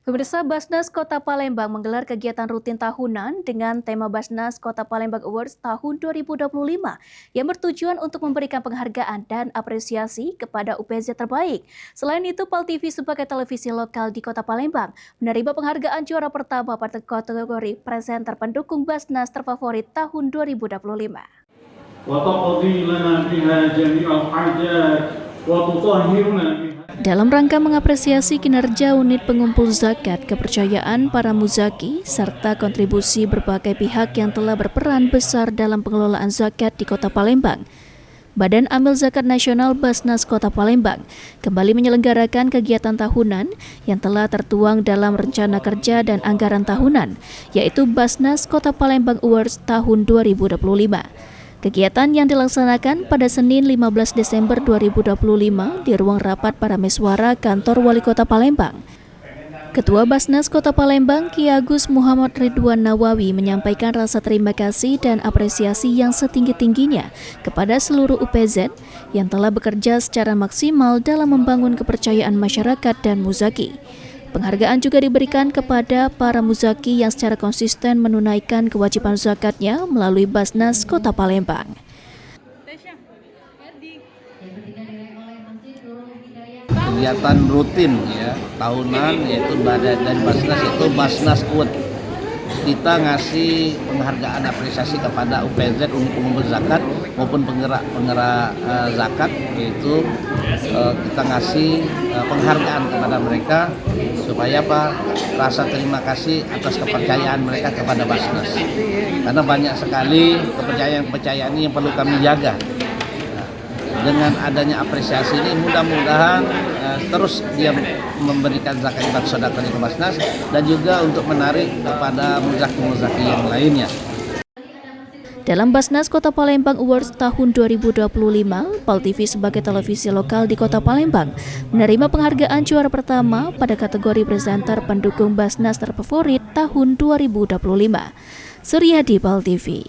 Pemirsa, Basnas Kota Palembang menggelar kegiatan rutin tahunan dengan tema Basnas Kota Palembang Awards tahun 2025 yang bertujuan untuk memberikan penghargaan dan apresiasi kepada UPZ terbaik. Selain itu, PAL TV sebagai televisi lokal di Kota Palembang menerima penghargaan juara pertama pada kategori presenter pendukung Basnas terfavorit tahun 2025. Dalam rangka mengapresiasi kinerja unit pengumpul zakat, kepercayaan para muzaki, serta kontribusi berbagai pihak yang telah berperan besar dalam pengelolaan zakat di Kota Palembang, Badan Amil Zakat Nasional Basnas Kota Palembang kembali menyelenggarakan kegiatan tahunan yang telah tertuang dalam rencana kerja dan anggaran tahunan, yaitu Basnas Kota Palembang Awards tahun 2025. Kegiatan yang dilaksanakan pada Senin 15 Desember 2025 di ruang rapat para meswara kantor Wali Kota Palembang. Ketua Basnas Kota Palembang, Ki Agus Muhammad Ridwan Nawawi menyampaikan rasa terima kasih dan apresiasi yang setinggi-tingginya kepada seluruh UPZ yang telah bekerja secara maksimal dalam membangun kepercayaan masyarakat dan muzaki. Penghargaan juga diberikan kepada para muzaki yang secara konsisten menunaikan kewajiban zakatnya melalui Basnas Kota Palembang. Kegiatan rutin ya tahunan yaitu dari Basnas itu Basnas Awards. Kita ngasih penghargaan apresiasi kepada UPZ untuk pengumpul zakat maupun penggerak zakat, yaitu kita ngasih penghargaan kepada mereka supaya rasa terima kasih atas kepercayaan mereka kepada Basnas, karena banyak sekali kepercayaan ini yang perlu kami jaga. Dengan adanya apresiasi ini mudah-mudahan terus dia memberikan zakat dan sedekah ke Basnas dan juga untuk menarik kepada muzaki-muzaki yang lainnya. Dalam Basnas Kota Palembang Awards tahun 2025, PAL TV sebagai televisi lokal di Kota Palembang menerima penghargaan juara pertama pada kategori presenter pendukung Basnas terfavorit tahun 2025. Suryadi, PAL TV.